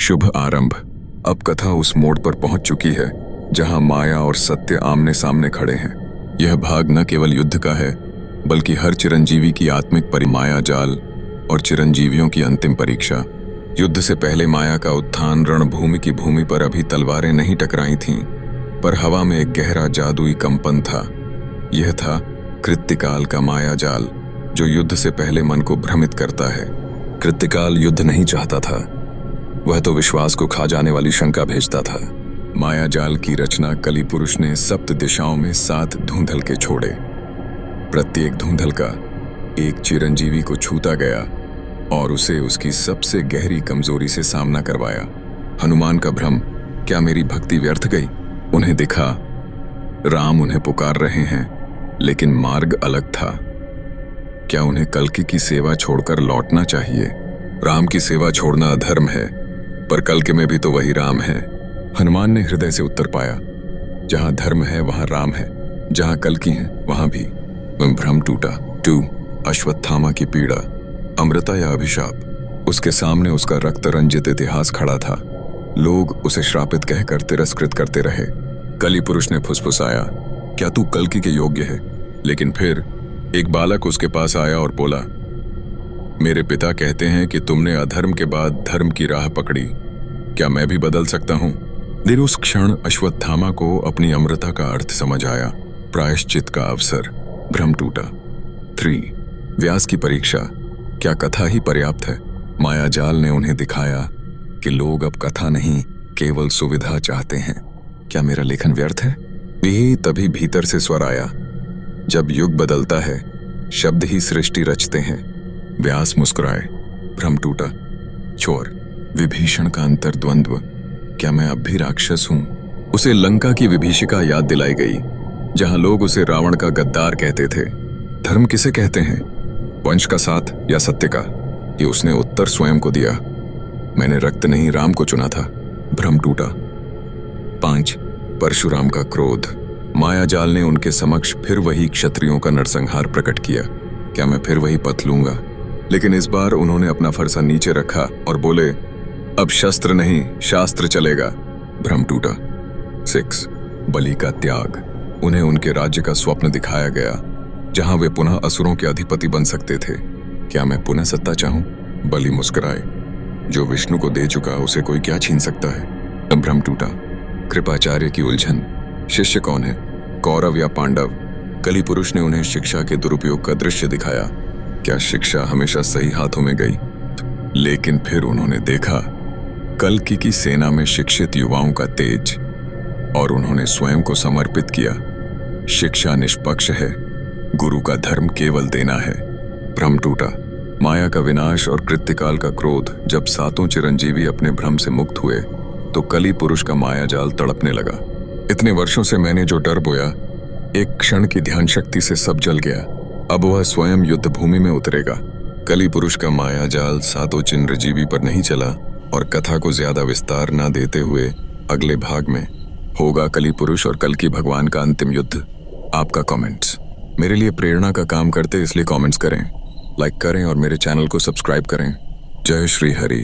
शुभ आरंभ। अब कथा उस मोड़ पर पहुंच चुकी है जहां माया और सत्य आमने सामने खड़े हैं। यह भाग न केवल युद्ध का है बल्कि हर चिरंजीवी की आत्मिक माया जाल और चिरंजीवियों की अंतिम परीक्षा। युद्ध से पहले माया का उत्थान रणभूमि की भूमि पर अभी तलवारें नहीं टकराई थीं, पर हवा में एक गहरा जादुई कंपन था। यह था कृत्यकाल का माया जाल जो युद्ध से पहले मन को भ्रमित करता है। कृत्यकाल युद्ध नहीं चाहता था, वह तो विश्वास को खा जाने वाली शंका भेजता था। माया जाल की रचना कली पुरुष ने सप्त दिशाओं में 7 धूंधल के छोड़े। प्रत्येक धूंधल का एक चिरंजीवी को छूता गया और उसे उसकी सबसे गहरी कमजोरी से सामना करवाया। हनुमान का भ्रम, क्या मेरी भक्ति व्यर्थ गई? उन्हें दिखा राम उन्हें पुकार रहे हैं, लेकिन मार्ग अलग था। क्या उन्हें कल्कि की सेवा छोड़कर लौटना चाहिए? राम की सेवा छोड़ना अधर्म है, पर कल्कि में भी तो वही राम है। हनुमान ने हृदय से उत्तर पाया, जहां धर्म है वहां राम है, जहां कल्कि है वहां भी। भ्रम टूटा। 2 अश्वत्थामा की पीड़ा, अमृता या अभिशाप। उसके सामने उसका रक्त रंजित इतिहास खड़ा था। लोग उसे श्रापित कहकर तिरस्कृत करते रहे। कली पुरुष ने फुसफुसाया, क्या तू कल्कि के योग्य है? लेकिन फिर एक बालक उसके पास आया और बोला, मेरे पिता कहते हैं कि तुमने अधर्म के बाद धर्म की राह पकड़ी, क्या मैं भी बदल सकता हूं? दिन उस क्षण अश्वत्थामा को अपनी अमृता का अर्थ समझ आया। प्रायश्चित का अवसर। भ्रम टूटा। 3 व्यास की परीक्षा, क्या कथा ही पर्याप्त है? माया जाल ने उन्हें दिखाया कि लोग अब कथा नहीं केवल सुविधा चाहते हैं। क्या मेरा लेखन व्यर्थ है? यही तभी भीतर से स्वर आया, जब युग बदलता है शब्द ही सृष्टि रचते हैं। व्यास मुस्कुराए। भ्रम टूटा। चोर विभीषण का अंतर्द्वंद्व, क्या मैं अब भी राक्षस हूं? उसे लंका की विभीषिका याद दिलाई गई, जहां लोग उसे रावण का गद्दार कहते थे। धर्म किसे कहते हैं, वंश का साथ या सत्य का? ये उसने उत्तर स्वयं को दिया, मैंने रक्त नहीं राम को चुना था। भ्रम टूटा। 5 परशुराम का क्रोध। माया जाल ने उनके समक्ष फिर वही क्षत्रियों का नरसंहार प्रकट किया। क्या मैं फिर वही पथ लूंगा? लेकिन इस बार उन्होंने अपना फरसा नीचे रखा और बोले, अब शस्त्र नहीं शास्त्र चलेगा। भ्रम टूटा। 6 बलि का त्याग। उन्हें उनके राज्य का स्वप्न दिखाया गया, जहां वे पुनः असुरों के अधिपति बन सकते थे। क्या मैं पुनः सत्ता चाहूं? बलि मुस्कुराए, जो विष्णु को दे चुका उसे कोई क्या छीन सकता है? भ्रम टूटा। कृपाचार्य की उलझन, शिष्य कौन है, कौरव या पांडव? कली पुरुष ने उन्हें शिक्षा के दुरुपयोग का दृश्य दिखाया। क्या शिक्षा हमेशा सही हाथों में गई? लेकिन फिर उन्होंने देखा कल्कि की सेना में शिक्षित युवाओं का तेज, और उन्होंने स्वयं को समर्पित किया। शिक्षा निष्पक्ष है, गुरु का धर्म केवल देना है। भ्रम टूटा। माया का विनाश और कृत्यकाल का क्रोध। जब 7 चिरंजीवी अपने भ्रम से मुक्त हुए तो कली पुरुष का माया जाल तड़पने लगा। इतने वर्षों से मैंने जो डर बोया, एक क्षण की ध्यान शक्ति से सब जल गया। अब वह स्वयं युद्ध भूमि में उतरेगा। कली पुरुष का माया जाल 7 चिरंजीवी पर नहीं चला, और कथा को ज्यादा विस्तार न देते हुए अगले भाग में होगा कली पुरुष और कल्कि भगवान का अंतिम युद्ध। आपका कमेंट्स मेरे लिए प्रेरणा का काम करते, इसलिए कमेंट्स करें, लाइक करें और मेरे चैनल को सब्सक्राइब करें। जय श्री हरि।